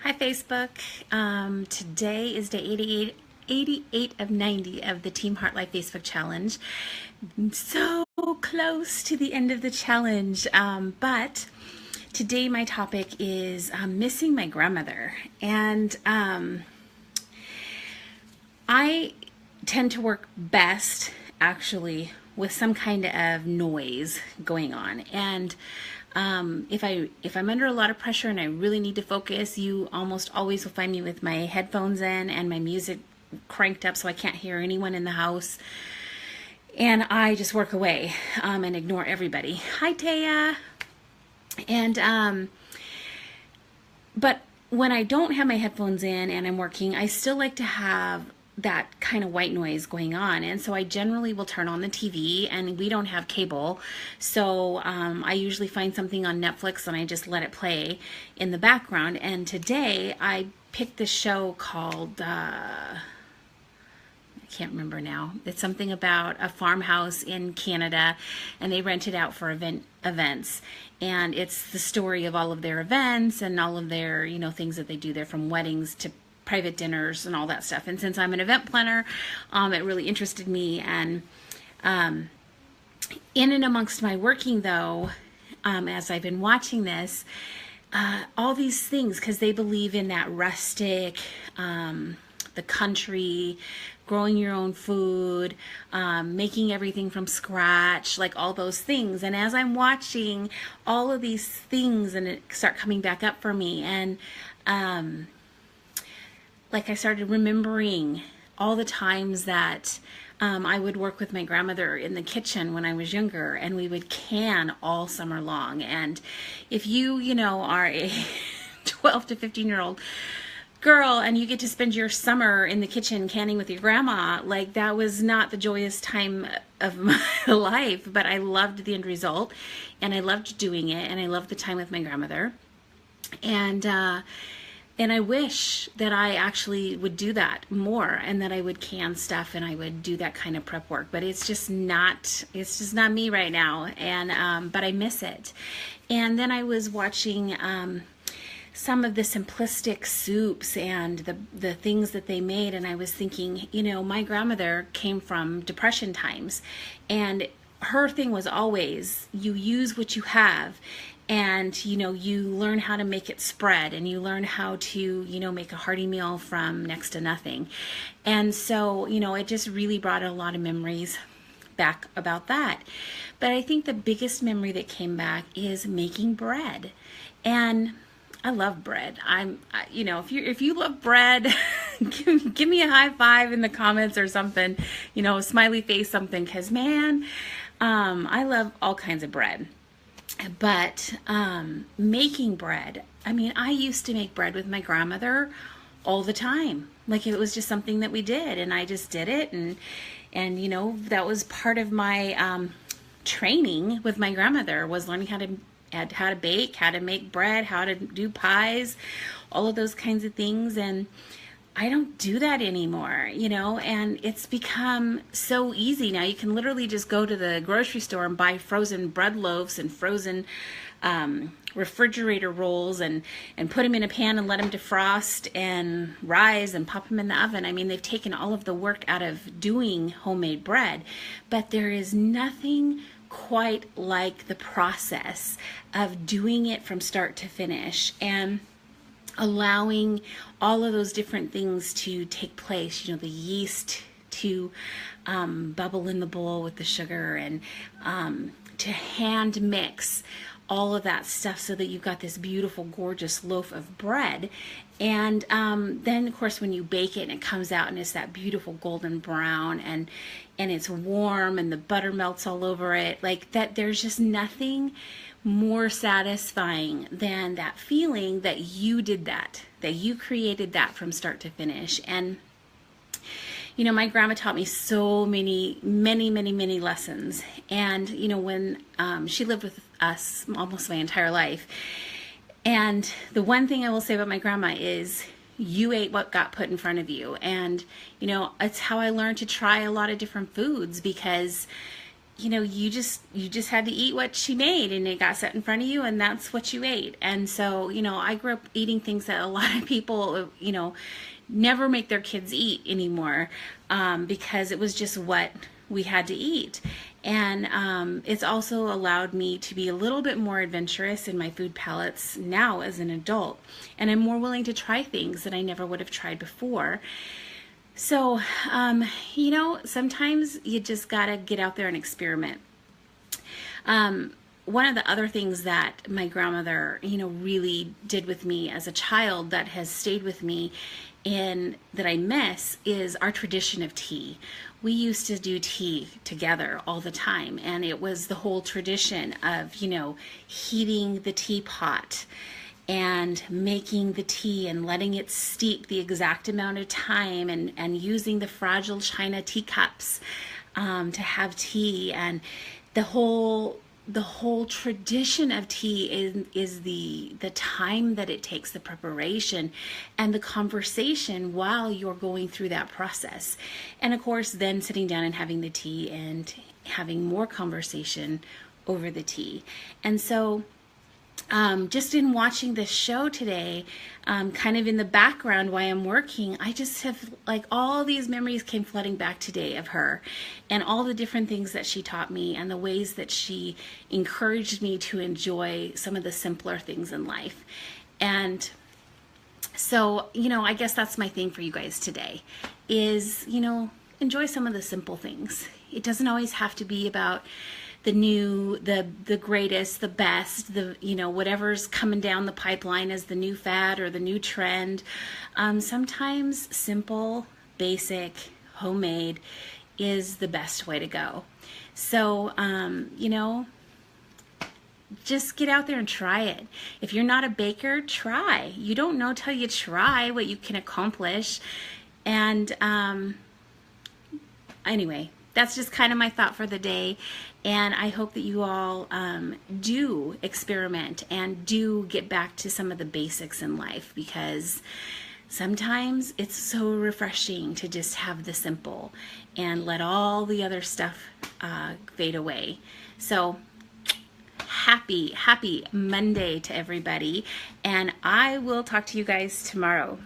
Hi, Facebook. Today is day 88 of 90 of the Team Heart Life Facebook Challenge. So close to the end of the challenge, but today my topic is missing my grandmother. And I tend to work best, actually, with some kind of noise going on. And if I'm under a lot of pressure and I really need to focus, you almost always will find me with my headphones in and my music cranked up so I can't hear anyone in the house. And I just work away and ignore everybody. Hi, Taya. And but when I don't have my headphones in and I'm working, I still like to have that kind of white noise going on, and so I generally will turn on the TV, and we don't have cable, so I usually find something on Netflix and I just let it play in the background. And today I picked this show called I can't remember now. It's something about a farmhouse in Canada, and they rent it out for events, and it's the story of all of their events and all of their things that they do there, from weddings to private dinners and all that stuff. And since I'm an event planner, it really interested me. And in and amongst my working, though, as I've been watching this, all these things, because they believe in that rustic, the country, growing your own food, making everything from scratch, like all those things. And as I'm watching all of these things, and it start coming back up for me, and like I started remembering all the times that I would work with my grandmother in the kitchen when I was younger, and we would can all summer long. And if you are a 12 to 15-year-old girl and you get to spend your summer in the kitchen canning with your grandma, like, that was not the joyous time of my life, but I loved the end result, and I loved doing it, and I loved the time with my grandmother. And I wish that I actually would do that more, and that I would can stuff and I would do that kind of prep work. But it's just not me right now. And but I miss it. And then I was watching some of the simplistic soups and the things that they made, and I was thinking, my grandmother came from Depression times, and her thing was always, you use what you have. And, you learn how to make it spread, and you learn how to, make a hearty meal from next to nothing. And so, it just really brought a lot of memories back about that. But I think the biggest memory that came back is making bread. And I love bread. If you love bread, give me a high five in the comments or something, smiley face, something, because man, I love all kinds of bread. But making bread, I used to make bread with my grandmother all the time. Like, it was just something that we did, and I just did it, and that was part of my training with my grandmother, was learning how to bake, how to make bread, how to do pies, all of those kinds of things. And I don't do that anymore, and it's become so easy now. You can literally just go to the grocery store and buy frozen bread loaves and frozen refrigerator rolls and put them in a pan and let them defrost and rise and pop them in the oven. They've taken all of the work out of doing homemade bread, but there is nothing quite like the process of doing it from start to finish, and allowing all of those different things to take place, the yeast to bubble in the bowl with the sugar, and to hand mix all of that stuff so that you've got this beautiful, gorgeous loaf of bread. And then, of course, when you bake it and it comes out and it's that beautiful golden brown, and it's warm and the butter melts all over it, like that, there's just nothing more satisfying than that feeling that you did that you created that from start to finish. And my grandma taught me so many lessons. And when she lived with us almost my entire life, and the one thing I will say about my grandma is, you ate what got put in front of you. And it's how I learned to try a lot of different foods, because you just had to eat what she made, and it got set in front of you, and that's what you ate. And so, I grew up eating things that a lot of people, never make their kids eat anymore, because it was just what we had to eat. And it's also allowed me to be a little bit more adventurous in my food palettes now as an adult, and I'm more willing to try things that I never would have tried before. So, sometimes you just gotta get out there and experiment. One of the other things that my grandmother, really did with me as a child that has stayed with me and that I miss is our tradition of tea. We used to do tea together all the time, and it was the whole tradition of, heating the teapot and making the tea and letting it steep the exact amount of time, and using the fragile china teacups to have tea. And the whole tradition of tea is the time that it takes, the preparation and the conversation while you're going through that process. And of course, then sitting down and having the tea and having more conversation over the tea. And so just in watching this show today, kind of in the background while I'm working, I just have, like, all these memories came flooding back today of her and all the different things that she taught me and the ways that she encouraged me to enjoy some of the simpler things in life. And so, I guess that's my thing for you guys today is, enjoy some of the simple things. It doesn't always have to be about the new, the greatest, the best, whatever's coming down the pipeline as the new fad or the new trend. Sometimes simple, basic, homemade is the best way to go. So, just get out there and try it. If you're not a baker, try. You don't know till you try what you can accomplish. And anyway, that's just kind of my thought for the day. And I hope that you all do experiment and do get back to some of the basics in life, because sometimes it's so refreshing to just have the simple and let all the other stuff fade away. So happy Monday to everybody, and I will talk to you guys tomorrow.